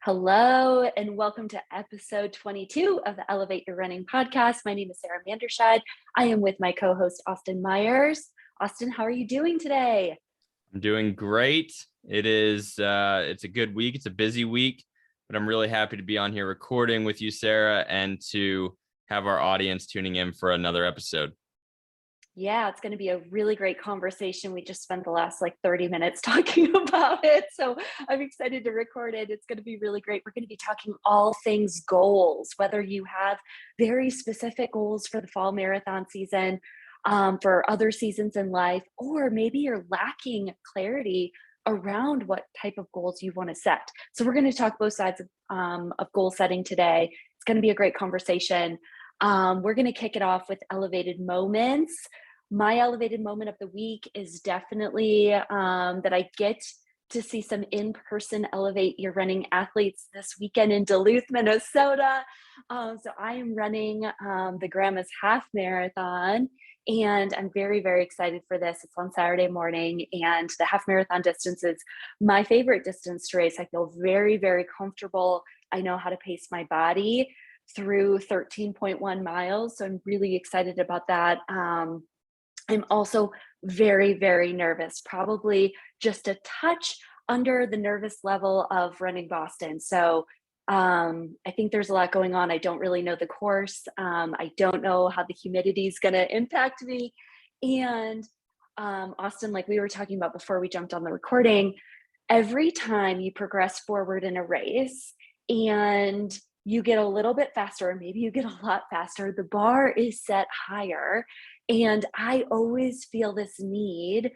Hello, and welcome to episode 22 of the Elevate Your Running podcast. My name is Sarah Manderscheid. I am with my co-host, Austin Myers. Austin, how are you doing today? I'm doing great. It's a good week. It's a busy week, but I'm really happy to be on here recording with you, Sarah, and to have our audience tuning in for another episode. Yeah, it's going to be a really great conversation. We just spent the last 30 minutes talking about it. So I'm excited to record it. It's going to be really great. We're going to be talking all things goals, whether you have very specific goals for the fall marathon season, for other seasons in life, or maybe you're lacking clarity around what type of goals you want to set. So we're going to talk both sides of goal setting today. It's going to be a great conversation. We're going to kick it off with elevated moments. My elevated moment of the week is definitely that I get to see some in-person Elevate Your Running athletes this weekend in Duluth, Minnesota. So I am running the Grandma's Half Marathon, and I'm very, very excited for this. It's on Saturday morning, and the half marathon distance is my favorite distance to race. I feel very, very comfortable. I know how to pace my body through 13.1 miles. So I'm really excited about that. I'm also very, very nervous, probably just a touch under the nervous level of running Boston. So I think there's a lot going on. I don't really know the course. I don't know how the humidity is going to impact me. And Austin, like we were talking about before we jumped on the recording, every time you progress forward in a race and you get a little bit faster, or maybe you get a lot faster, the bar is set higher. And I always feel this need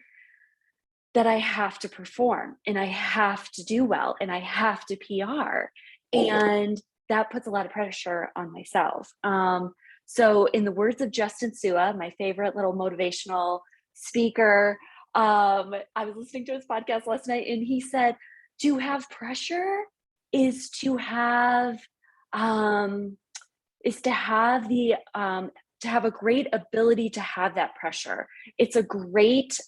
that I have to perform and I have to do well and I have to PR. And that puts a lot of pressure on myself. So in the words of Justin Sua, my favorite little motivational speaker, I was listening to his podcast last night and he said, to have pressure is to have to have a great ability to have that pressure. It's a great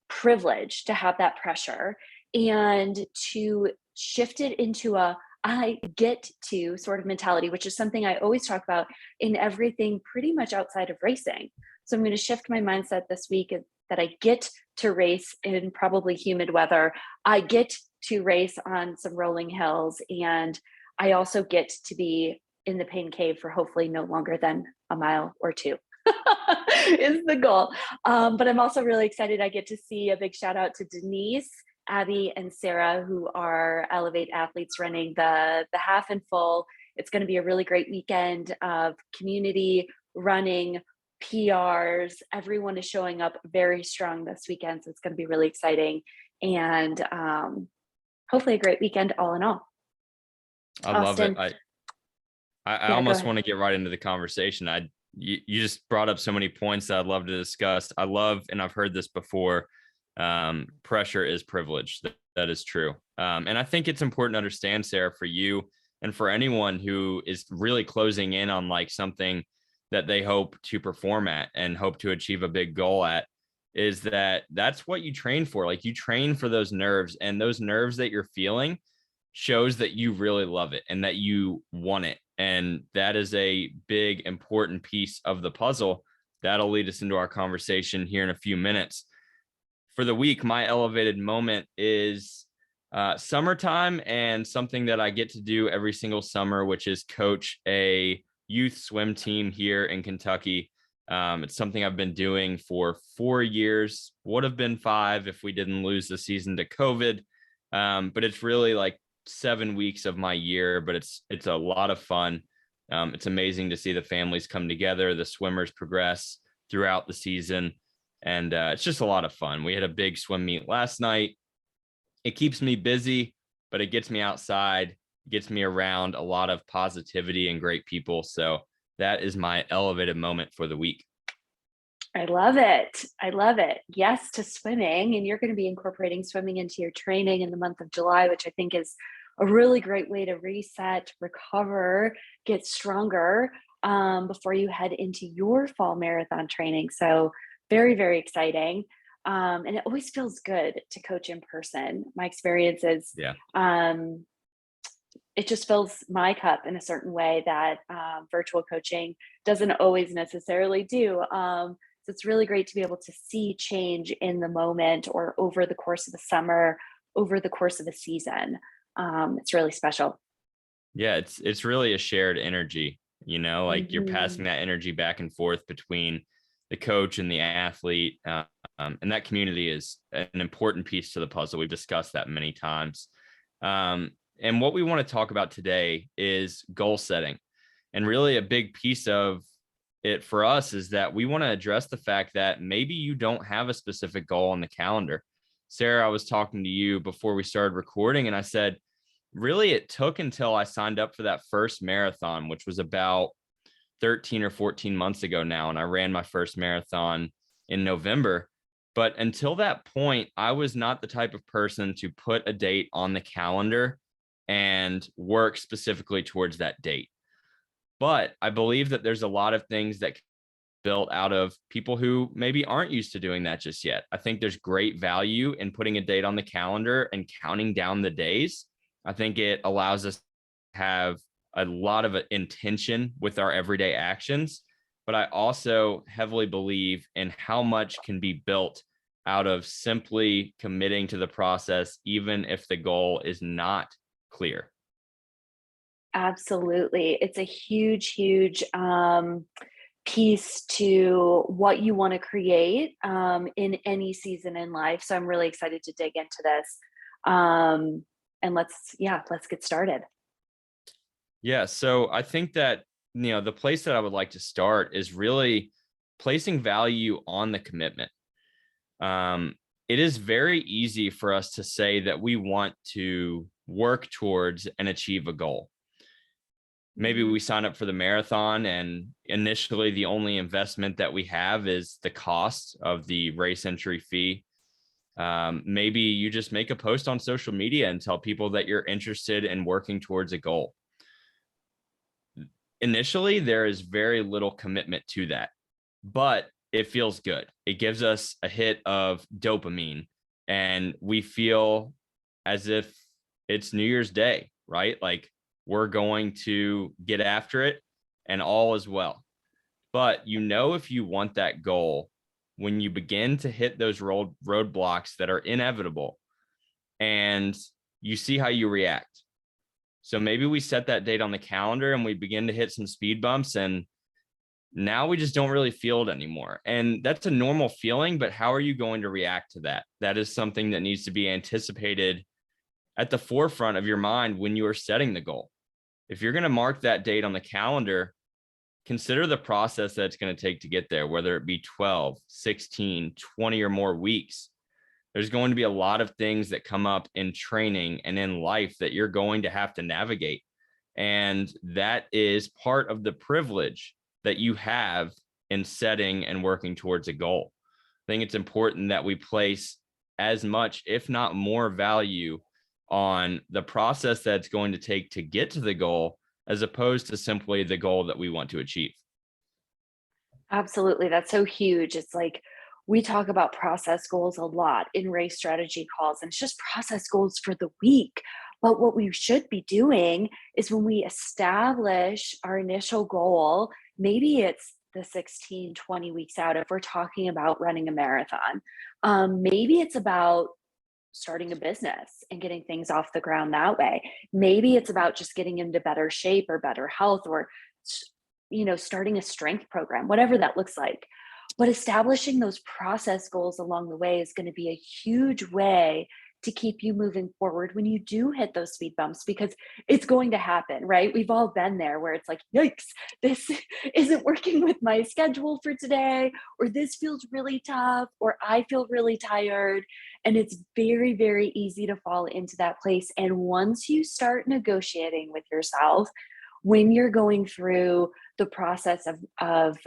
privilege to have that pressure and to shift it into a I get to sort of mentality, which is something I always talk about in everything pretty much outside of racing. So I'm going to shift my mindset this week that I get to race in probably humid weather. I get to race on some rolling hills, and I also get to be in the pain cave for hopefully no longer than a mile or two is the goal. But I'm also really excited. I get to see a big shout out to Denise, Abby, and Sarah, who are Elevate athletes running the half and full. It's going to be a really great weekend of community running, PRs. Everyone is showing up very strong this weekend. So it's going to be really exciting. And hopefully a great weekend all in all. I Austin, love it. I almost want to get right into the conversation. You just brought up so many points that I'd love to discuss. I love, and I've heard this before, pressure is privilege. That is true. And I think it's important to understand, Sarah, for you and for anyone who is really closing in on something that they hope to perform at and hope to achieve a big goal at, is that's what you train for. You train for those nerves, and those nerves that you're feeling shows that you really love it and that you want it. And that is a big, important piece of the puzzle. That'll lead us into our conversation here in a few minutes. For the week, my elevated moment is summertime and something that I get to do every single summer, which is coach a youth swim team here in Kentucky. It's something I've been doing for 4 years, would have been 5 if we didn't lose the season to COVID. But it's really 7 weeks of my year, but it's a lot of fun. It's amazing to see the families come together, the swimmers progress throughout the season, and it's just a lot of fun. We had a big swim meet last night. It keeps me busy, but it gets me outside, gets me around a lot of positivity and great people. So that is my elevated moment for the week. I love it. I love it. Yes to swimming. And you're going to be incorporating swimming into your training in the month of July, which I think is a really great way to reset, recover, get stronger before you head into your fall marathon training. So very, very exciting. And it always feels good to coach in person. My experience is it just fills my cup in a certain way that virtual coaching doesn't always necessarily do. So it's really great to be able to see change in the moment or over the course of the summer, over the course of the season. It's really special. Yeah, it's really a shared energy, like you're passing Mhm. that energy back and forth between the coach and the athlete. And that community is an important piece to the puzzle. We've discussed that many times. And what we want to talk about today is goal setting. And really a big piece of it for us is that we want to address the fact that maybe you don't have a specific goal on the calendar. Sarah, I was talking to you before we started recording, and I said, really, it took until I signed up for that first marathon, which was about 13 or 14 months ago now. And I ran my first marathon in November. But until that point, I was not the type of person to put a date on the calendar and work specifically towards that date. But I believe that there's a lot of things that built out of people who maybe aren't used to doing that just yet. I think there's great value in putting a date on the calendar and counting down the days. I think it allows us to have a lot of intention with our everyday actions. But I also heavily believe in how much can be built out of simply committing to the process, even if the goal is not clear. Absolutely. It's a huge, huge piece to what you want to create in any season in life. So I'm really excited to dig into this. And let's get started. Yeah, so I think that, the place that I would like to start is really placing value on the commitment. Um, it is very easy for us to say that we want to work towards and achieve a goal. Maybe Mhm. we sign up for the marathon, and initially the only investment that we have is the cost of the race entry fee. Maybe you just make a post on social media and tell people that you're interested in working towards a goal. Initially, there is very little commitment to that, but it feels good. It gives us a hit of dopamine, and we feel as if it's New Year's Day, right? Like we're going to get after it and all is well. But if you want that goal, when you begin to hit those roadblocks that are inevitable, and you see how you react. So maybe we set that date on the calendar and we begin to hit some speed bumps, and now we just don't really feel it anymore. And that's a normal feeling, but how are you going to react to that? That is something that needs to be anticipated at the forefront of your mind when you are setting the goal. If you're going to mark that date on the calendar, consider the process that it's going to take to get there, whether it be 12, 16, 20 or more weeks. There's going to be a lot of things that come up in training and in life that you're going to have to navigate. And that is part of the privilege that you have in setting and working towards a goal. I think it's important that we place as much, if not more, value on the process that's going to take to get to the goal, as opposed to simply the goal that we want to achieve. Absolutely. That's so huge. It's like we talk about process goals a lot in race strategy calls, and it's just process goals for the week. But what we should be doing is when we establish our initial goal, maybe it's the 16, 20 weeks out if we're talking about running a marathon. Maybe it's about starting a business and getting things off the ground that way. Maybe it's about just getting into better shape or better health or starting a strength program, whatever that looks like. But establishing those process goals along the way is going to be a huge way to keep you moving forward when you do hit those speed bumps, because it's going to happen, right? We've all been there where it's like, yikes, this isn't working with my schedule for today, or this feels really tough, or I feel really tired. And it's very, very easy to fall into that place. And once you start negotiating with yourself, when you're going through the process of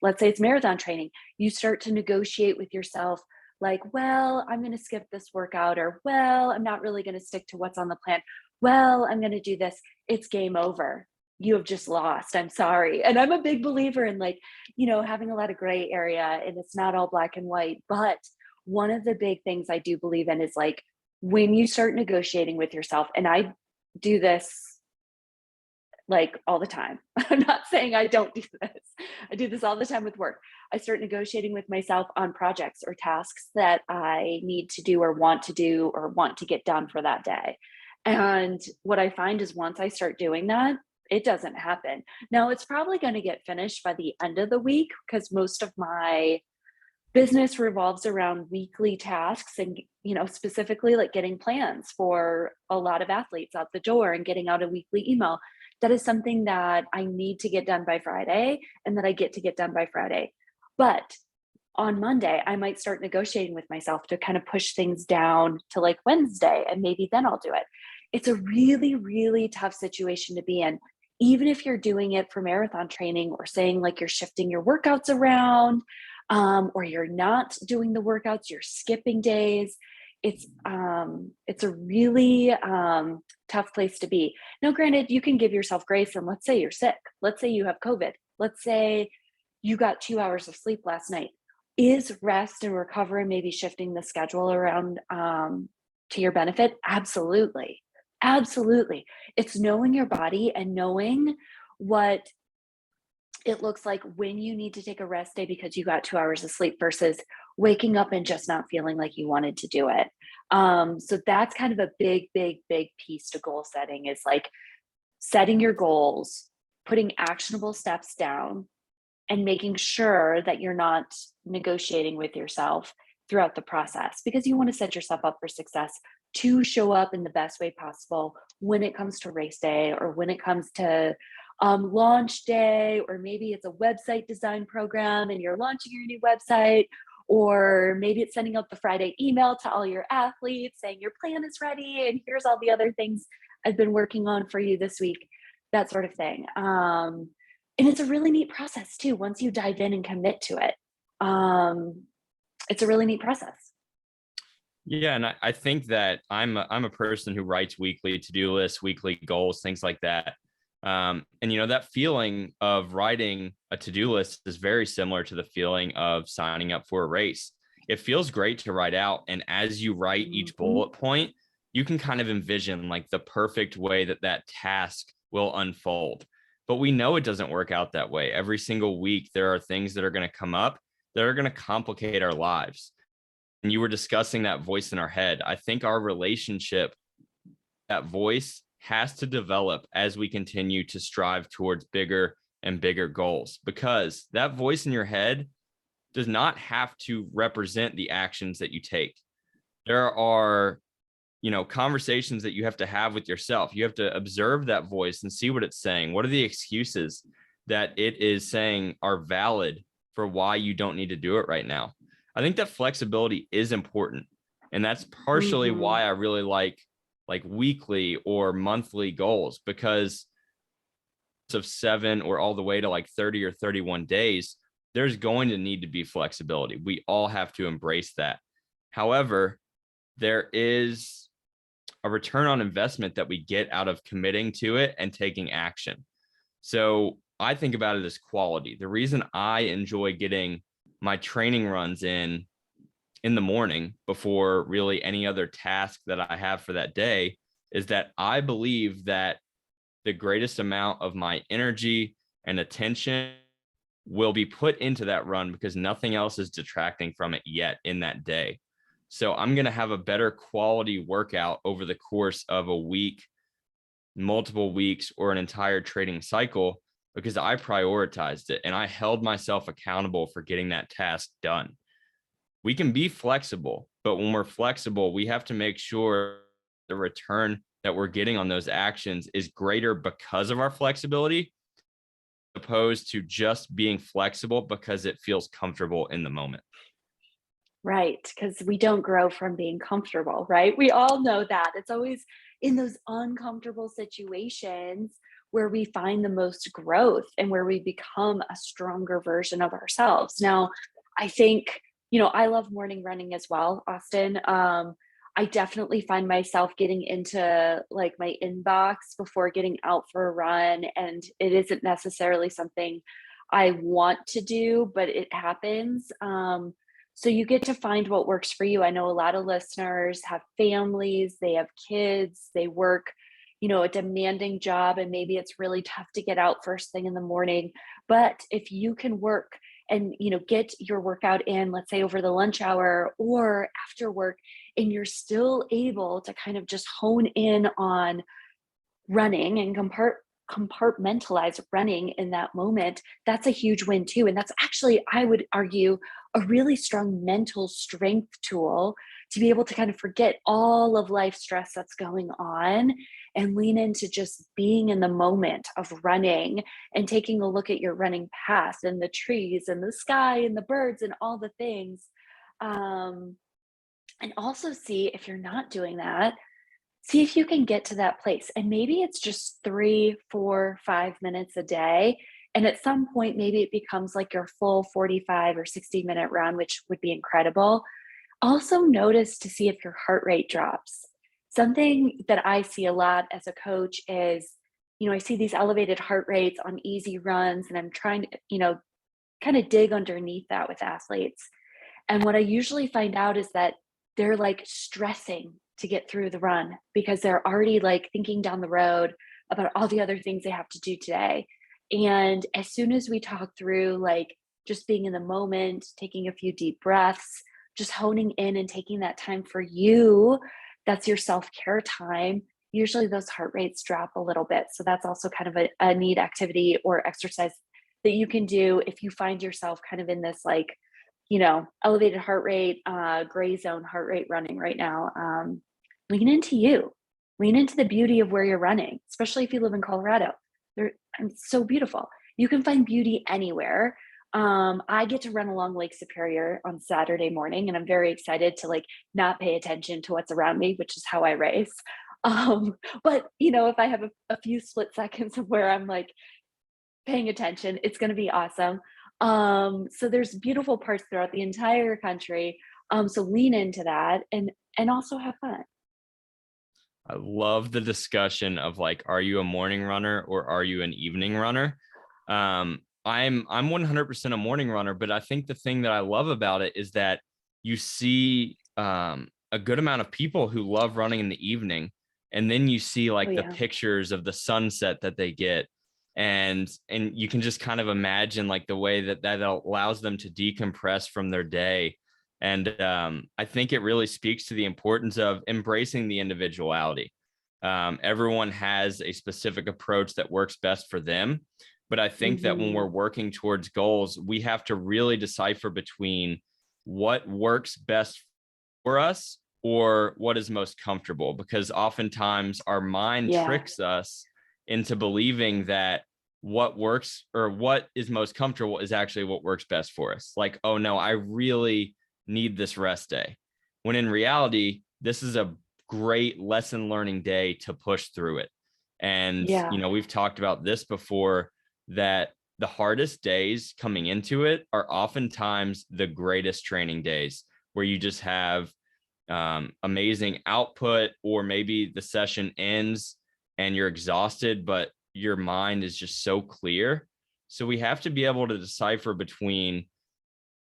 let's say it's marathon training, you start to negotiate with yourself like, well, I'm going to skip this workout, or well, I'm not really going to stick to what's on the plan, well, I'm going to do this. It's game over. You have just lost. I'm sorry. And I'm a big believer in, like, having a lot of gray area, and it's not all black and white. But one of the big things I do believe in is, like, when you start negotiating with yourself, and I do this like all the time. I'm not saying I don't do this. I do this all the time with work. I start negotiating with myself on projects or tasks that I need to do or want to do or want to get done for that day. And what I find is once I start doing that, it doesn't happen. Now, it's probably going to get finished by the end of the week because most of my business revolves around weekly tasks and specifically like getting plans for a lot of athletes out the door and getting out a weekly email. That is something that I need to get done by Friday and that I get to get done by Friday. But on Monday I might start negotiating with myself to kind of push things down to like Wednesday, and maybe then I'll do it. It's a really, really tough situation to be in, even if you're doing it for marathon training or saying like you're shifting your workouts around, or you're not doing the workouts, you're skipping days. It's a really tough place to be. Now, granted, you can give yourself grace, and let's say you're sick. Let's say you have COVID. Let's say you got 2 hours of sleep last night. Is rest and recovery maybe shifting the schedule around to your benefit? Absolutely. Absolutely. It's knowing your body and knowing what it looks like when you need to take a rest day because you got 2 hours of sleep versus waking up and just not feeling like you wanted to do it. So that's kind of a big, big, big piece to goal setting, is like setting your goals, putting actionable steps down, and making sure that you're not negotiating with yourself throughout the process, because you want to set yourself up for success to show up in the best way possible when it comes to race day, or when it comes to launch day, or maybe it's a website design program and you're launching your new website, or maybe it's sending out the Friday email to all your athletes saying your plan is ready and here's all the other things I've been working on for you this week, that sort of thing. And it's a really neat process too. Once you dive in and commit to it, it's a really neat process. Yeah, and I think that I'm a person who writes weekly to-do lists, weekly goals, things like that. And that feeling of writing a to-do list is very similar to the feeling of signing up for a race. It feels great to write out, and as you write each bullet point, you can kind of envision like the perfect way that task will unfold. But we know it doesn't work out that way. Every single week, there are things that are going to come up that are going to complicate our lives. And you were discussing that voice in our head. I think our relationship, that voice, has to develop as we continue to strive towards bigger and bigger goals, because that voice in your head does not have to represent the actions that you take. There are, conversations that you have to have with yourself. You have to observe that voice and see what it's saying. What are the excuses that it is saying are valid for why you don't need to do it right now? I think that flexibility is important. And that's partially why I really like weekly or monthly goals, because of 7 or all the way to like 30 or 31 days, there's going to need to be flexibility. We all have to embrace that. However, there is a return on investment that we get out of committing to it and taking action. So I think about it as quality. The reason I enjoy getting my training runs in the morning before really any other task that I have for that day is that I believe that the greatest amount of my energy and attention will be put into that run because nothing else is detracting from it yet in that day. So I'm going to have a better quality workout over the course of a week, multiple weeks, or an entire training cycle because I prioritized it and I held myself accountable for getting that task done. We can be flexible, but when we're flexible, we have to make sure the return that we're getting on those actions is greater because of our flexibility, opposed to just being flexible because it feels comfortable in the moment. Right, because we don't grow from being comfortable, right? We all know that. It's always in those uncomfortable situations where we find the most growth and where we become a stronger version of ourselves. Now, I think, I love morning running as well, Austin. I definitely find myself getting into like my inbox before getting out for a run, and it isn't necessarily something I want to do, but it happens. So you get to find what works for you. I know a lot of listeners have families, they have kids, they work, a demanding job and maybe it's really tough to get out first thing in the morning. But if you can work and, get your workout in, let's say over the lunch hour or after work, and you're still able to kind of just hone in on running and compartmentalize running in that moment, that's a huge win too. And that's actually, I would argue, a really strong mental strength tool to be able to kind of forget all of life stress that's going on and lean into just being in the moment of running and taking a look at your running path and the trees and the sky and the birds and all the things. Um, and also see if you're not doing that, see if you can get to that place. And maybe it's just 3, 4, 5 minutes a day. And at some point, maybe it becomes like your full 45 or 60-minute run, which would be incredible. Also, notice to see if your heart rate drops. Something that I see a lot as a coach is, I see these elevated heart rates on easy runs, and I'm trying to, kind of dig underneath that with athletes. And what I usually find out is that they're like stressing to get through the run because they're already like thinking down the road about all the other things they have to do today. And as soon as we talk through like just being in the moment, taking a few deep breaths, just honing in and taking that time for you, that's your self-care time. Usually those heart rates drop a little bit. So that's also kind of a neat activity or exercise that you can do if you find yourself kind of in this like, elevated heart rate, gray zone heart rate running right now. Lean into you, lean into the beauty of where you're running, especially if you live in Colorado. It's so beautiful. You can find beauty anywhere. I get to run along Lake Superior on Saturday morning, and I'm very excited to like not pay attention to what's around me, which is how I race. But if I have a few split seconds of where I'm like paying attention, it's going to be awesome. So there's beautiful parts throughout the entire country. So lean into that and also have fun. I love the discussion of like, are you a morning runner or are you an evening runner? I'm 100% a morning runner, but I think the thing that I love about it is that you see a good amount of people who love running in the evening, and then you see like the pictures of the sunset that they get, and you can just kind of imagine like the way that allows them to decompress from their day. And I think it really speaks to the importance of embracing the individuality. Everyone has a specific approach that works best for them. But I think that when we're working towards goals, we have to really decipher between what works best for us or what is most comfortable, because oftentimes our mind tricks us into believing that what works or what is most comfortable is actually what works best for us. Like, oh no, I really need this rest day. When in reality, this is a great lesson learning day to push through it. And, we've talked about this before, that the hardest days coming into it are oftentimes the greatest training days, where you just have amazing output, or maybe the session ends and you're exhausted, but your mind is just so clear. So we have to be able to decipher between,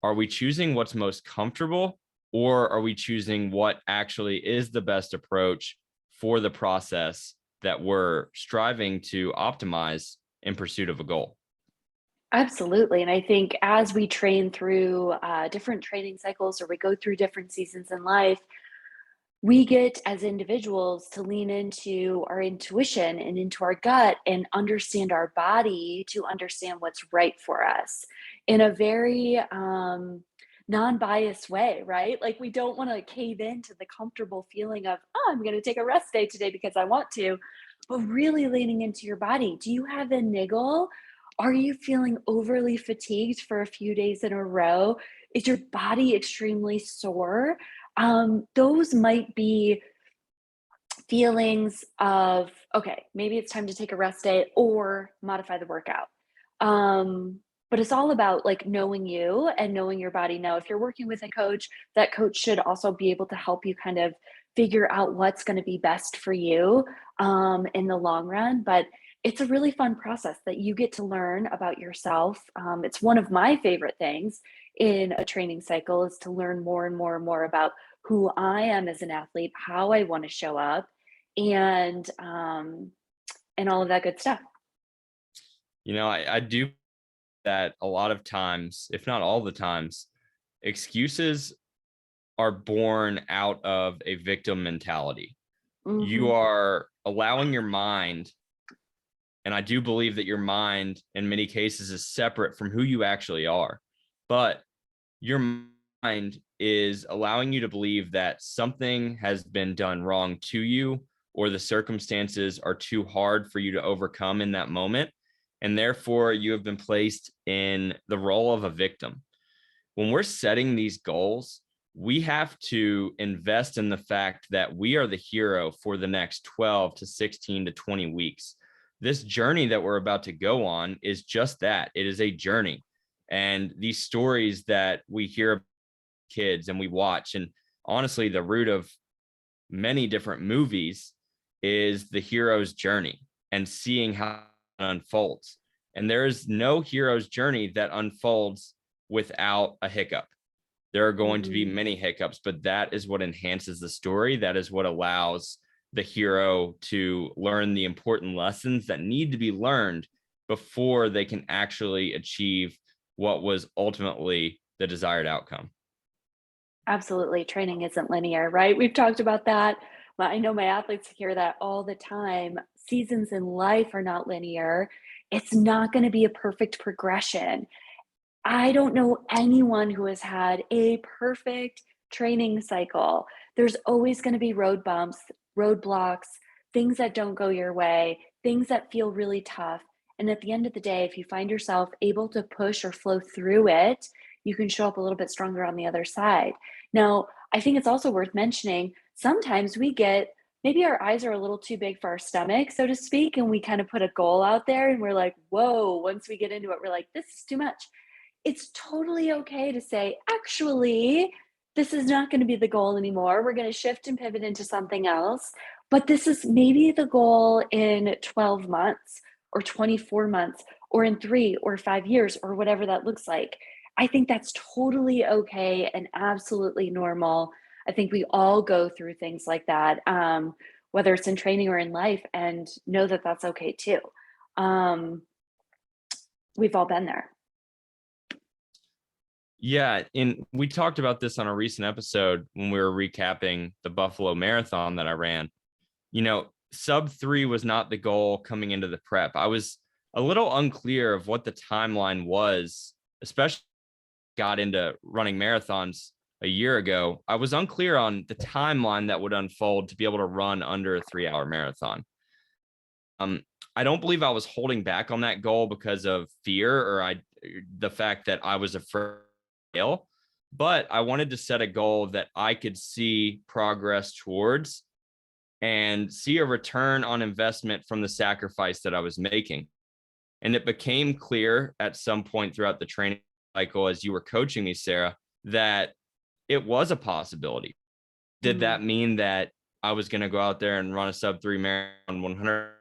are we choosing what's most comfortable, or are we choosing what actually is the best approach for the process that we're striving to optimize in pursuit of a goal? Absolutely. And I think as we train through different training cycles or we go through different seasons in life, we get as individuals to lean into our intuition and into our gut and understand our body to understand what's right for us in a very non-biased way, right? Like we don't want to cave into the comfortable feeling of, oh, I'm going to take a rest day today because I want to, but really leaning into your body. Do you have a niggle? Are you feeling overly fatigued for a few days in a row? Is your body extremely sore? Those might be feelings of, okay, maybe it's time to take a rest day or modify the workout. But it's all about like knowing you and knowing your body. Now, if you're working with a coach, that coach should also be able to help you kind of figure out what's going to be best for you in the long run. But it's a really fun process that you get to learn about yourself. It's one of my favorite things in a training cycle is to learn more and more and more about who I am as an athlete, how I want to show up, and all of that good stuff. I do that a lot of times, if not all the times, excuses are born out of a victim mentality. You are allowing your mind, and I do believe that your mind in many cases is separate from who you actually are, but your mind is allowing you to believe that something has been done wrong to you, or the circumstances are too hard for you to overcome in that moment. And therefore, you have been placed in the role of a victim. When we're setting these goals, we have to invest in the fact that we are the hero for the next 12 to 16 to 20 weeks. This journey that we're about to go on is just that. It is a journey. And these stories that we hear about kids and we watch, and honestly, the root of many different movies is the hero's journey and seeing how it unfolds. And there is no hero's journey that unfolds without a hiccup. There are going to be many hiccups, but that is what enhances the story. That is what allows the hero to learn the important lessons that need to be learned before they can actually achieve what was ultimately the desired outcome. Absolutely. Training isn't linear, right? We've talked about that. I know my athletes hear that all the time. Seasons in life are not linear. It's not going to be a perfect progression. I don't know anyone who has had a perfect training cycle. There's always going to be road bumps, roadblocks, things that don't go your way, things that feel really tough. And at the end of the day, if you find yourself able to push or flow through it, you can show up a little bit stronger on the other side. Now, I think it's also worth mentioning sometimes we get maybe our eyes are a little too big for our stomach, so to speak, and we kind of put a goal out there and we're like, whoa, once we get into it, we're like, this is too much. It's totally okay to say, actually, this is not going to be the goal anymore. We're going to shift and pivot into something else. But this is maybe the goal in 12 months or 24 months or in 3 or 5 years or whatever that looks like. I think that's totally okay and absolutely normal. I think we all go through things like that, whether it's in training or in life, and know that that's okay too. Um, we've all been there. Yeah, and we talked about this on a recent episode when we were recapping the Buffalo Marathon that I ran. Sub 3 was not the goal coming into the prep. I was a little unclear of what the timeline was, especially got into running marathons a year ago. I was unclear on the timeline that would unfold to be able to run under a 3-hour marathon. I don't believe I was holding back on that goal because of fear or the fact that I was afraid to fail, but I wanted to set a goal that I could see progress towards and see a return on investment from the sacrifice that I was making. And it became clear at some point throughout the training cycle, as you were coaching me, Sarah, that it was a possibility. Did that mean that I was going to go out there and run a sub 3 marathon 100?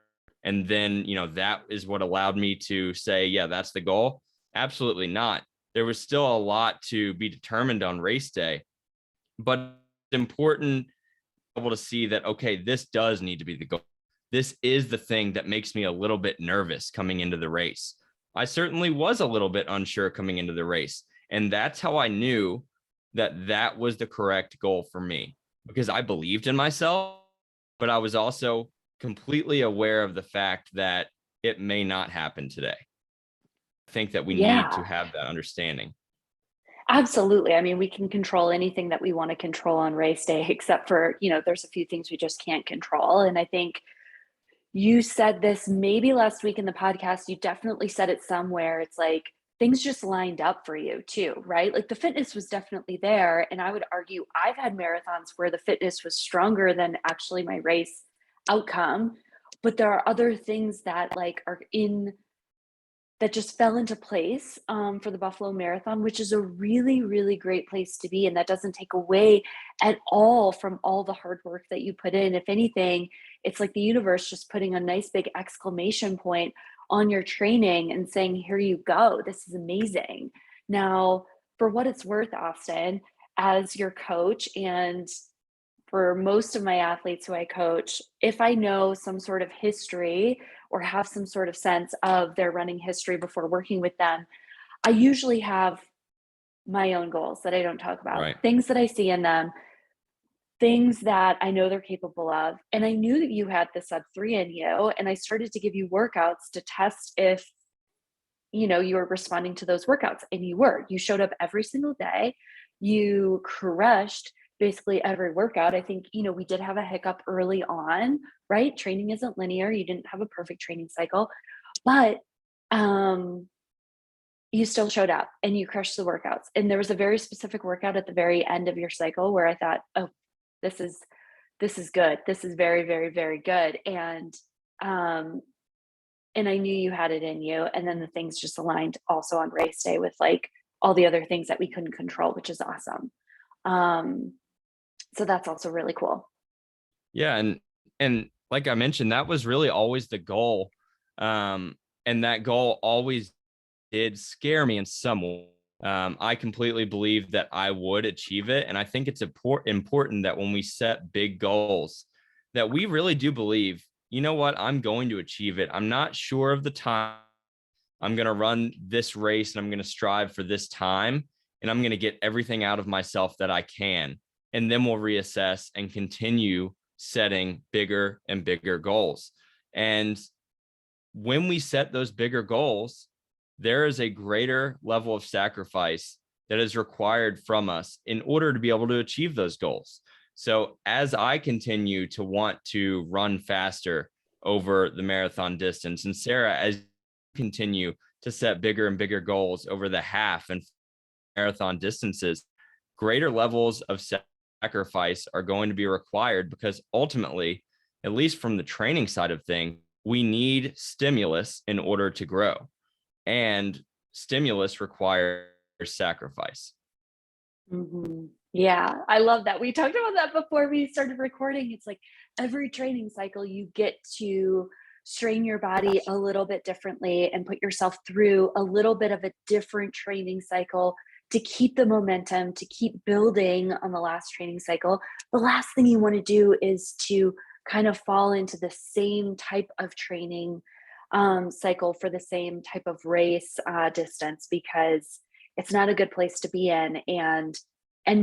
And then, that is what allowed me to say, yeah, that's the goal. Absolutely not. There was still a lot to be determined on race day, but it's important to be able to see that, okay, this does need to be the goal. This is the thing that makes me a little bit nervous coming into the race. I certainly was a little bit unsure coming into the race. And that's how I knew that that was the correct goal for me, because I believed in myself, but I was also completely aware of the fact that it may not happen today. I think that we need to Yeah, have that understanding. absolutely. I mean, we can control anything that we want to control on race day, except for, there's a few things we just can't control. And I think you said this maybe last week in the podcast. You definitely said it somewhere. It's like things just lined up for you too, right? Like the fitness was definitely there. And I would argue I've had marathons where the fitness was stronger than actually my race outcome. But there are other things that like are in that just fell into place for the Buffalo Marathon, which is a really, really great place to be. And that doesn't take away at all from all the hard work that you put in. If anything, it's like the universe just putting a nice big exclamation point on your training and saying, here you go. This is amazing. Now, for what it's worth, Austin, as your coach and for most of my athletes who I coach, if I know some sort of history or have some sort of sense of their running history before working with them, I usually have my own goals that I don't talk about, Right. things that I see in them, things that I know they're capable of. And I knew that you had the sub 3 in you, and I started to give you workouts to test if, you were responding to those workouts, and you were. You showed up every single day. You crushed basically every workout. I think, we did have a hiccup early on, right? Training isn't linear. You didn't have a perfect training cycle, but um you still showed up and you crushed the workouts. And there was a very specific workout at the very end of your cycle where I thought, "Oh, this is this is good. This is very, very, very good." Um and I knew you had it in you, and then the things just aligned also on race day with, like, all the other things that we couldn't control, which is awesome. Um, so that's also really cool. Yeah, and like I mentioned, that was really always the goal. Um, and that goal always did scare me in some way. I completely believe that I would achieve it. And I think it's important that when we set big goals, that we really do believe, you know what, I'm going to achieve it. I'm not sure of the time. I'm going to run this race and I'm going to strive for this time. And I'm going to get everything out of myself that I can. And then we'll reassess and continue setting bigger and bigger goals. And when we set those bigger goals, there is a greater level of sacrifice that is required from us in order to be able to achieve those goals. So as I continue to want to run faster over the marathon distance, and Sarah, as you continue to set bigger and bigger goals over the half and marathon distances, greater levels of sacrifice are going to be required because ultimately, at least from the training side of things, we need stimulus in order to grow. And stimulus requires sacrifice. Yeah, I love that. We talked about that before we started recording. It's like every training cycle, you get to strain your body a little bit differently and put yourself through a little bit of a different training cycle to keep the momentum, to keep building on the last training cycle. The last thing you want to do is to kind of fall into the same type of training cycle for the same type of race distance, because it's not a good place to be in. And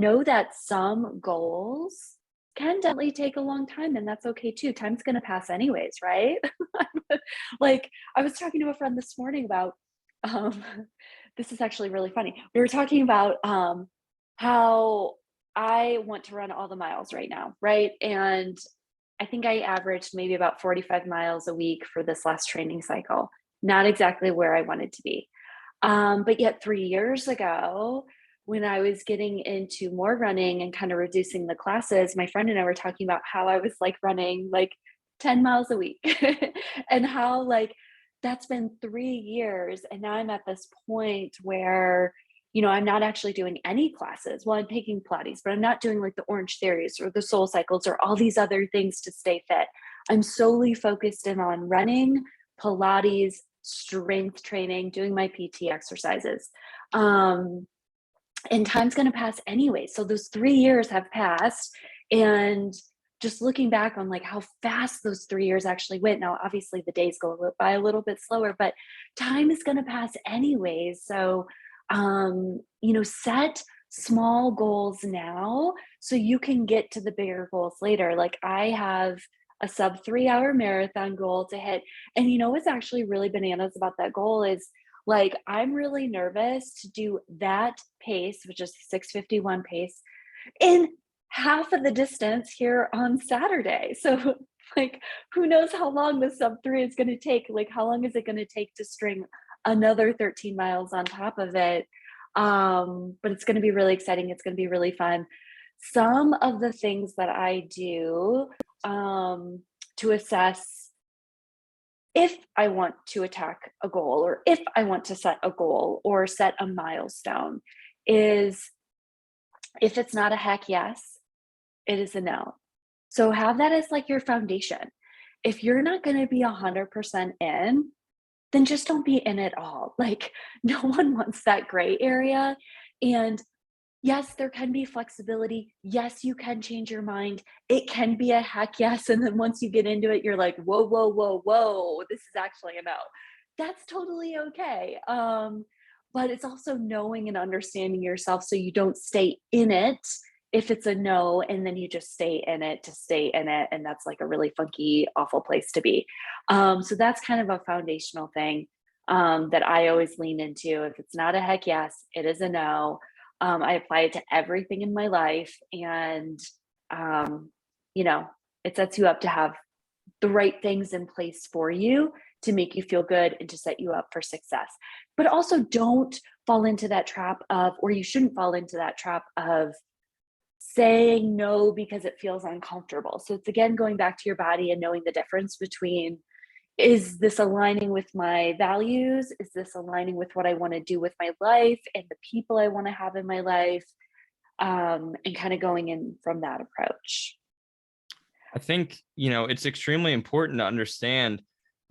know that some goals can definitely take a long time, and that's okay too. Time's going to pass anyways, right? Like, I was talking to a friend this morning about um this is actually really funny. We were talking about how I want to run all the miles right now, right? And I think I averaged maybe about 45 miles a week for this last training cycle. Not exactly where I wanted to be. But yet 3 years ago, when I was getting into more running and kind of reducing the classes, my friend and I were talking about how I was like running like 10 miles a week and how like that's been 3 years. And now I'm at this point where, I'm not actually doing any classes. Well, I'm taking Pilates, but I'm not doing like the Orange Theories or the Soul Cycles or all these other things to stay fit. I'm solely focused in on running, Pilates, strength training, doing my PT exercises. Um, and time's going to pass anyway. So those 3 years have passed. And just looking back on like how fast those 3 years actually went. Now, obviously, the days go by a little bit slower, but time is going to pass anyways. So, set small goals now so you can get to the bigger goals later. Like I have a sub 3 hour marathon goal to hit. And what's actually really bananas about that goal is like I'm really nervous to do that pace, which is 6:51 pace, in half of the distance here on Saturday. So like who knows how long the sub 3 is going to take? Like how long is it going to take to string another 13 miles on top of it? But it's going to be really exciting. It's going to be really fun. Some of the things that I do to assess if I want to attack a goal or if I want to set a goal or set a milestone is if it's not a heck yes, it is a no. So have that as like your foundation. If you're not going to be 100% in, then just don't be in at all. Like no one wants that gray area. And Yes, there can be flexibility. Yes, you can change your mind. It can be a heck yes. And then once you get into it, you're like, whoa, whoa, whoa, whoa, this is actually a no. That's totally okay. But it's also knowing and understanding yourself so you don't stay in it if it's a no, and then you just stay in it to stay in it. And that's like a really funky, awful place to be. So that's kind of a foundational thing that I always lean into. If it's not a heck yes, it is a no. I apply it to everything in my life, and um, you know, it sets you up to have the right things in place for you to make you feel good and to set you up for success. But also, don't fall into that trap of, or you shouldn't fall into that trap of saying no because it feels uncomfortable. So it's again going back to your body and knowing the difference between, is this aligning with my values? Is this aligning with what I want to do with my life and the people I want to have in my life? And kind of going in from that approach. I think, it's extremely important to understand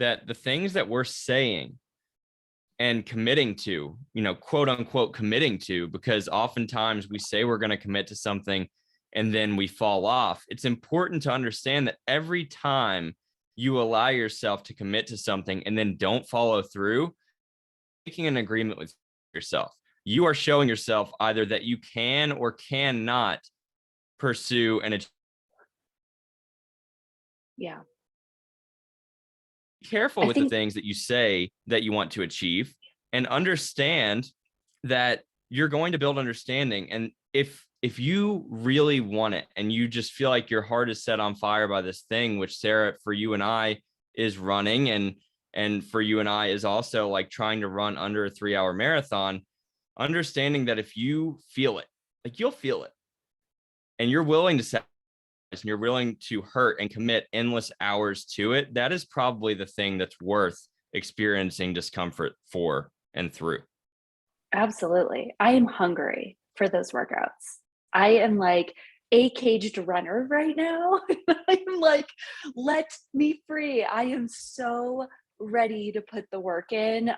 that the things that we're saying and committing to, quote unquote, committing to, because oftentimes we say we're going to commit to something and then we fall off. It's important to understand that every time you allow yourself to commit to something and then don't follow through, making an agreement with yourself. You are showing yourself either that you can or cannot pursue and Yeah. be careful I with the think, things that you say that you want to achieve, and understand that you're going to build understanding. And if you really want it and you just feel like your heart is set on fire by this thing, which Sarah, for you and I, is running, and for you and I is also like trying to run under a 3-hour marathon, understanding that if you feel it, like you'll feel it, and you're willing to set and you're willing to hurt and commit endless hours to it, that is probably the thing that's worth experiencing discomfort for and through. absolutely. I am hungry for those workouts. I am like a caged runner right now. I'm like, let me free. I am so ready to put the work in.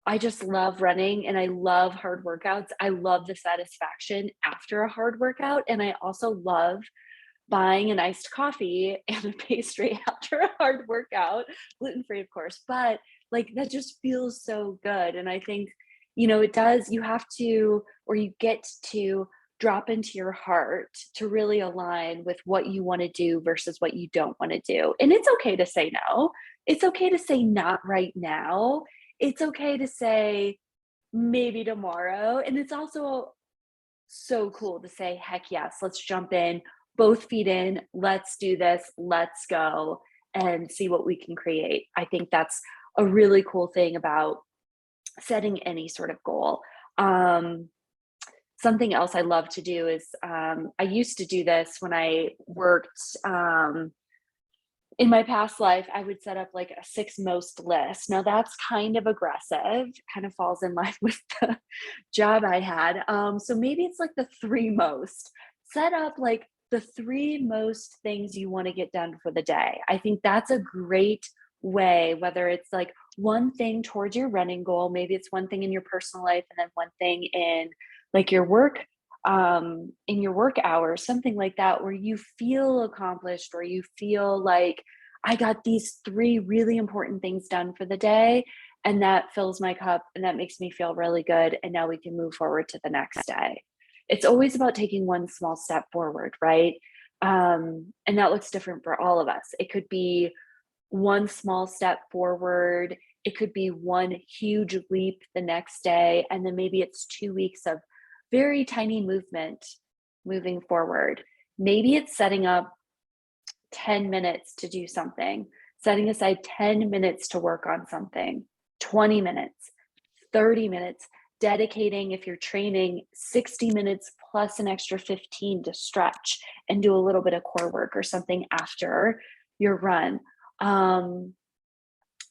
I just love running and I love hard workouts. I love the satisfaction after a hard workout. And I also love buying an iced coffee and a pastry after a hard workout, gluten free, of course. But like that just feels so good. And I think, it does, you have to, or you get to drop into your heart to really align with what you want to do versus what you don't want to do. And it's okay to say no. It's okay to say not right now. It's okay to say maybe tomorrow. And it's also so cool to say, heck yes, let's jump in, both feet in, let's do this, let's go and see what we can create. I think that's a really cool thing about setting any sort of goal. Um, Something else I love to do is I used to do this when I worked in my past life. I would set up like a 6 most list. Now that's kind of aggressive, kind of falls in line with the job I had. So maybe it's like the 3 most. Set up like the 3 most things you want to get done for the day. I think that's a great way, whether it's like one thing towards your running goal, maybe it's one thing in your personal life, and then one thing in like your work, in your work hours, something like that, where you feel accomplished, or you feel like I got these 3 really important things done for the day, and that fills my cup and that makes me feel really good. And now we can move forward to the next day. It's always about taking one small step forward, right? And that looks different for all of us. It could be one small step forward. It could be one huge leap the next day. And then maybe it's 2 weeks of very tiny movement moving forward. Maybe it's setting up 10 minutes to do something, setting aside 10 minutes to work on something, 20 minutes, 30 minutes, dedicating, if you're training, 60 minutes plus an extra 15 to stretch and do a little bit of core work or something after your run.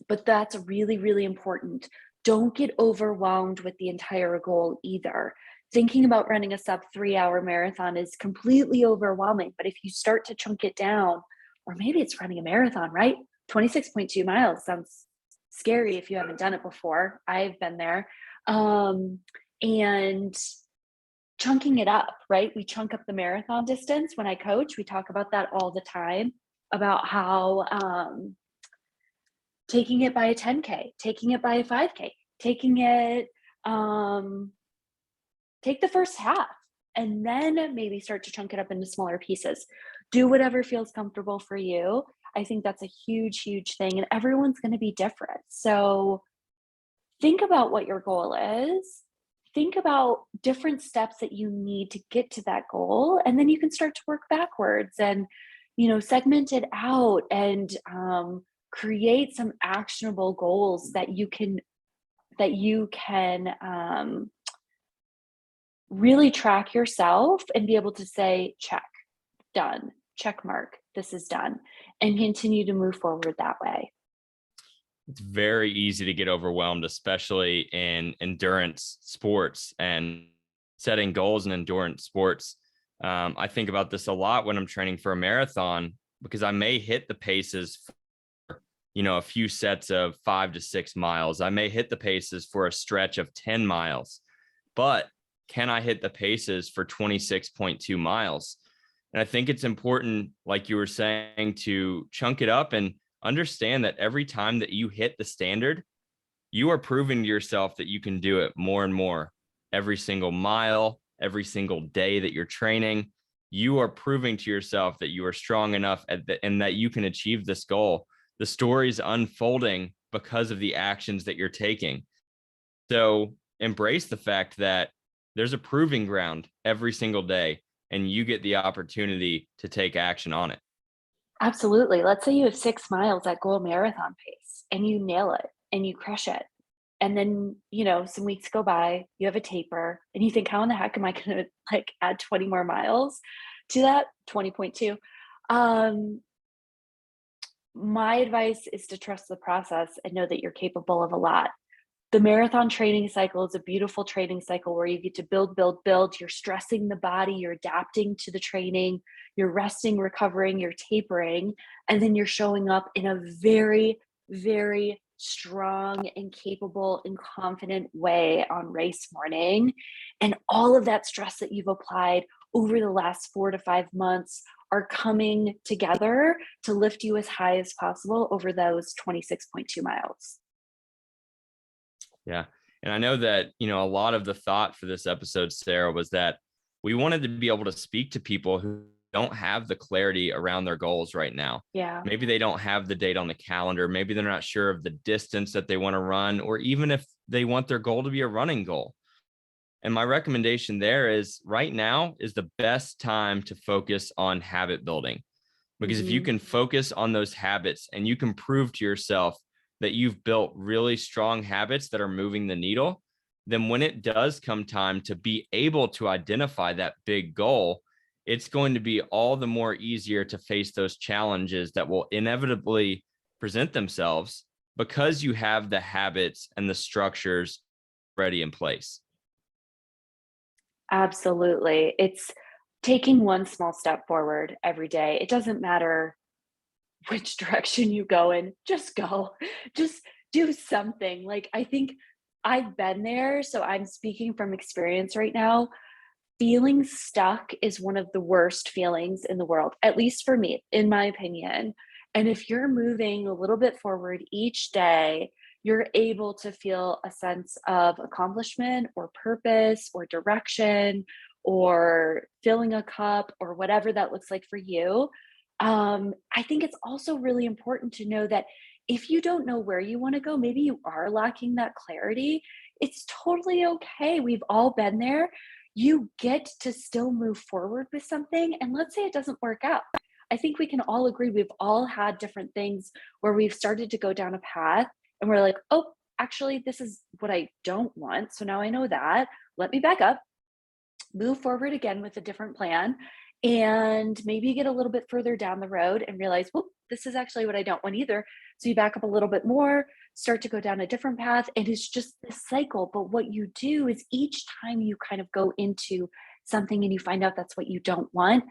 But that's really, really important. Don't get overwhelmed with the entire goal either. Thinking about running a sub 3-hour marathon is completely overwhelming. But if you start to chunk it down, or maybe it's running a marathon, right? 26.2 miles sounds scary if you haven't done it before. I've been there. And chunking it up, right? We chunk up the marathon distance. When I coach, we talk about that all the time, about how taking it by a 10K, taking it by a 5K, taking it, take the first half and then maybe start to chunk it up into smaller pieces. Do whatever feels comfortable for you. I think that's a huge, huge thing, and everyone's going to be different. So think about what your goal is. Think about different steps that you need to get to that goal, and then you can start to work backwards and, segment it out and create some actionable goals that you can really track yourself and be able to say, check, done, check mark, this is done, and continue to move forward that way. It's very easy to get overwhelmed, especially in endurance sports and setting goals in endurance sports. I think about this a lot when I'm training for a marathon, because I may hit the paces for, a few sets of 5 to 6 miles. I may hit the paces for a stretch of 10 miles, but can I hit the paces for 26.2 miles? And I think it's important, like you were saying, to chunk it up and understand that every time that you hit the standard, you are proving to yourself that you can do it more and more. Every single mile, every single day that you're training, you are proving to yourself that you are strong enough and that you can achieve this goal. The story's unfolding because of the actions that you're taking. So embrace the fact that there's a proving ground every single day, and you get the opportunity to take action on it. Absolutely. Let's say you have 6 miles at goal marathon pace and you nail it and you crush it. And then, some weeks go by, you have a taper and you think, how in the heck am I going to add 20 more miles to that 20.2? My advice is to trust the process and know that you're capable of a lot. The marathon training cycle is a beautiful training cycle where you get to build, build, build. You're stressing the body, you're adapting to the training, you're resting, recovering, you're tapering, and then you're showing up in a very, very strong and capable and confident way on race morning. And all of that stress that you've applied over the last 4 to 5 months are coming together to lift you as high as possible over those 26.2 miles. Yeah. And I know that, a lot of the thought for this episode, Sarah, was that we wanted to be able to speak to people who don't have the clarity around their goals right now. Yeah. Maybe they don't have the date on the calendar. Maybe they're not sure of the distance that they want to run, or even if they want their goal to be a running goal. And my recommendation there is right now is the best time to focus on habit building. Because if you can focus on those habits and you can prove to yourself that you've built really strong habits that are moving the needle, then when it does come time to be able to identify that big goal, it's going to be all the more easier to face those challenges that will inevitably present themselves because you have the habits and the structures already in place. Absolutely. It's taking one small step forward every day. It doesn't matter which direction you go in, just go. Just do something. I think I've been there, so I'm speaking from experience right now. Feeling stuck is one of the worst feelings in the world, at least for me, in my opinion. And if you're moving a little bit forward each day, you're able to feel a sense of accomplishment or purpose or direction or filling a cup or whatever that looks like for you. I think it's also really important to know that if you don't know where you want to go, maybe you are lacking that clarity. It's totally okay. We've all been there. You get to still move forward with something. And let's say it doesn't work out. I think we can all agree we've all had different things where we've started to go down a path and we're like, oh, actually, this is what I don't want. So now I know that. Let me back up, move forward again with a different plan, and maybe get a little bit further down the road and realize, well, this is actually what I don't want either. So you back up a little bit more, start to go down a different path, and it's just this cycle. But what you do is each time you kind of go into something and you find out that's what you don't want,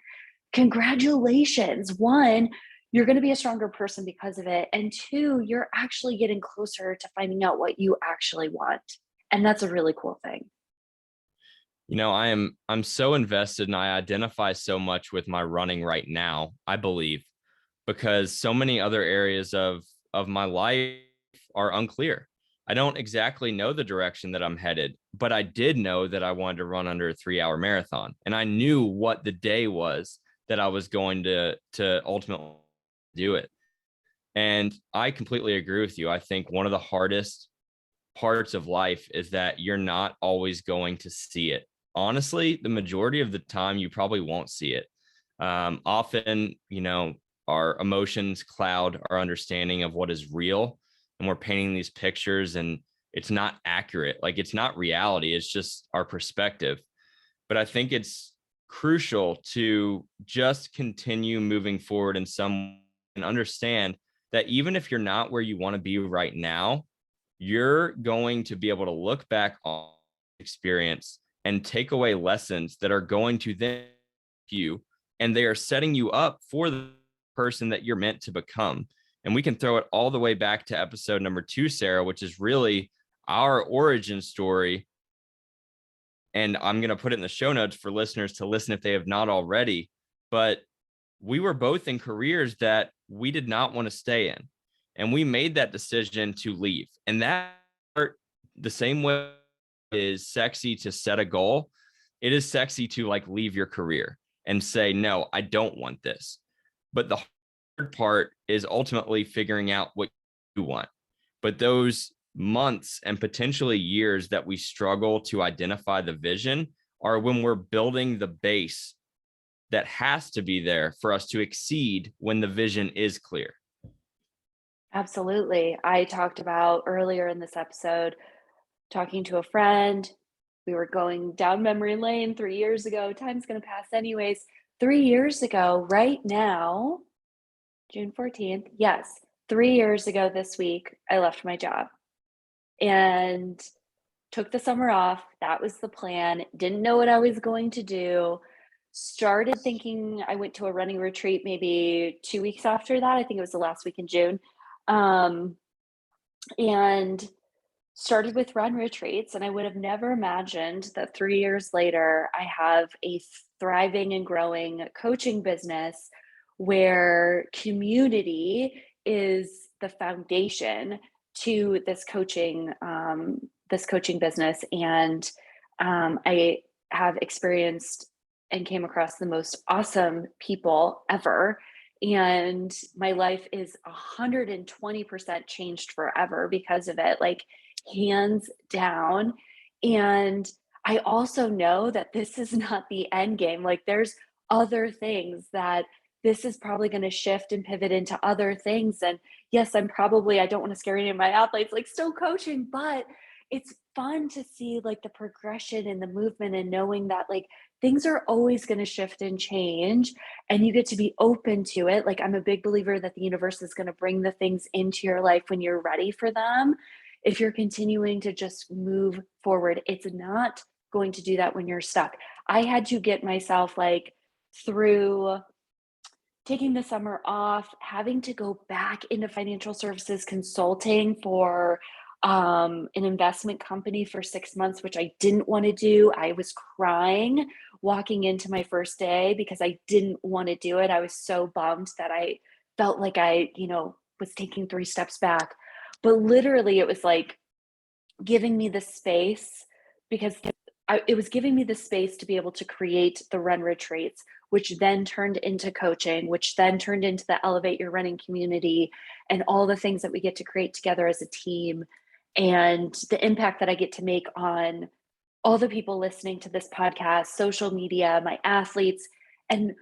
congratulations. One, you're going to be a stronger person because of it. And two, you're actually getting closer to finding out what you actually want. And that's a really cool thing. I'm so invested and I identify so much with my running right now, I believe, because so many other areas of my life are unclear. I don't exactly know the direction that I'm headed, but I did know that I wanted to run under a 3-hour marathon. And I knew what the day was that I was going to ultimately do it. And I completely agree with you. I think one of the hardest parts of life is that you're not always going to see it. Honestly, the majority of the time, you probably won't see it. Often, our emotions cloud our understanding of what is real, and we're painting these pictures, and it's not accurate. Like, it's not reality. It's just our perspective. But I think it's crucial to just continue moving forward in some and understand that even if you're not where you want to be right now, you're going to be able to look back on experience and take away lessons that are going to then you, and they are setting you up for the person that you're meant to become. And we can throw it all the way back to episode number 2, Sarah, which is really our origin story. And I'm going to put it in the show notes for listeners to listen if they have not already. But we were both in careers that we did not want to stay in. And we made that decision to leave. And that part, the same way is sexy to set a goal, it is sexy to like leave your career and say, no, I don't want this. But the hard part is ultimately figuring out what you want. But those months and potentially years that we struggle to identify the vision are when we're building the base that has to be there for us to exceed when the vision is clear. Absolutely. I talked about earlier in this episode talking to a friend. We were going down memory lane 3 years ago. Time's going to pass anyways. 3 years ago, right now, June 14th, yes, 3 years ago this week, I left my job and took the summer off. That was the plan. Didn't know what I was going to do. Started thinking, I went to a running retreat maybe 2 weeks after that. I think it was the last week in June. And started with run retreats. And I would have never imagined that 3 years later, I have a thriving and growing coaching business where community is the foundation to this coaching business. And I have experienced and came across the most awesome people ever. And my life is 120% changed forever because of it, like hands down. And I also know that this is not the end game. Like, there's other things that this is probably going to shift and pivot into other things. And yes, I don't want to scare any of my athletes, like still coaching, but it's fun to see like the progression and the movement and knowing that like things are always going to shift and change and you get to be open to it. Like, I'm a big believer that the universe is going to bring the things into your life when you're ready for them. If you're continuing to just move forward, it's not going to do that when you're stuck. I had to get myself like through taking the summer off, having to go back into financial services consulting for an investment company for 6 months, which I didn't want to do. I was crying walking into my first day because I didn't want to do it. I was so bummed that I felt like I, was taking 3 steps back. But literally, it was like giving me the space because it was giving me the space to be able to create the run retreats, which then turned into coaching, which then turned into the Elevate Your Running community and all the things that we get to create together as a team, and the impact that I get to make on all the people listening to this podcast, social media, my athletes, and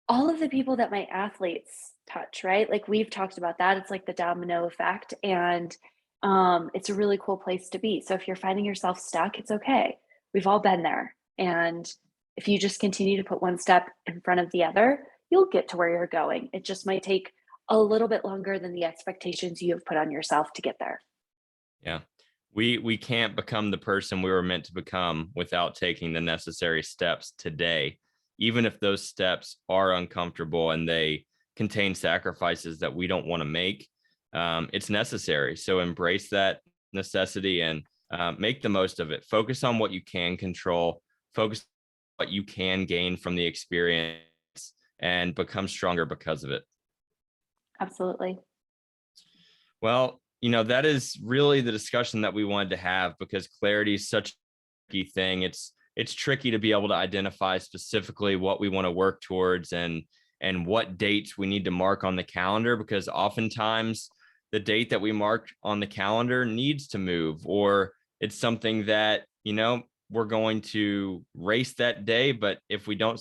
all of the people that my athletes touch, right? Like, we've talked about that. It's like the domino effect. And it's a really cool place to be. So if you're finding yourself stuck, it's okay. We've all been there. And if you just continue to put one step in front of the other, you'll get to where you're going. It just might take a little bit longer than the expectations you have put on yourself to get there. Yeah. We can't become the person we were meant to become without taking the necessary steps today, even if those steps are uncomfortable and they contain sacrifices that we don't want to make. It's necessary. So embrace that necessity and make the most of it. Focus on what you can control. focus on what you can gain from the experience and become stronger because of it. Absolutely. Well, that is really the discussion that we wanted to have, because clarity is such a tricky thing. It's tricky to be able to identify specifically what we want to work towards and what dates we need to mark on the calendar, because oftentimes the date that we mark on the calendar needs to move, or it's something that, we're going to race that day. But if we don't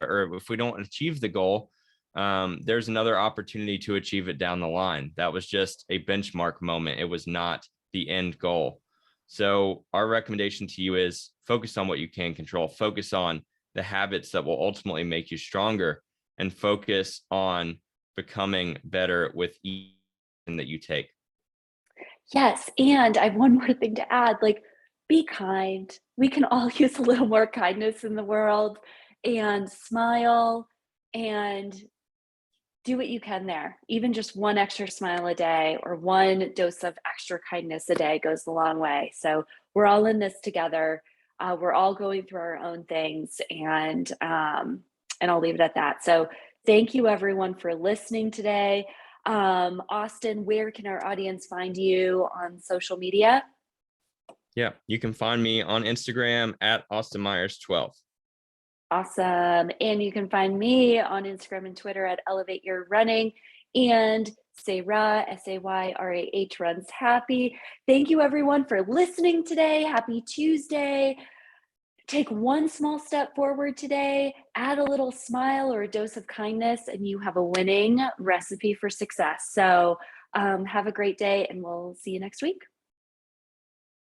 if we don't achieve the goal, there's another opportunity to achieve it down the line. That was just a benchmark moment. It was not the end goal. So our recommendation to you is focus on what you can control, focus on the habits that will ultimately make you stronger, and focus on becoming better with each action that you take. Yes. And I have one more thing to add, like, be kind. We can all use a little more kindness in the world, and smile, and do what you can there. Even just one extra smile a day or one dose of extra kindness a day goes a long way. So we're all in this together. We're all going through our own things, and I'll leave it at that. So thank you everyone for listening today. Austin, where can our audience find you on social media? Yeah, you can find me on Instagram at Austin Myers 12. Awesome. And you can find me on Instagram and Twitter at Elevate Your Running, and Sayrah, Sayrah runs happy. Thank you everyone for listening today. Happy Tuesday. Take one small step forward today, add a little smile or a dose of kindness, and you have a winning recipe for success. So have a great day, and we'll see you next week.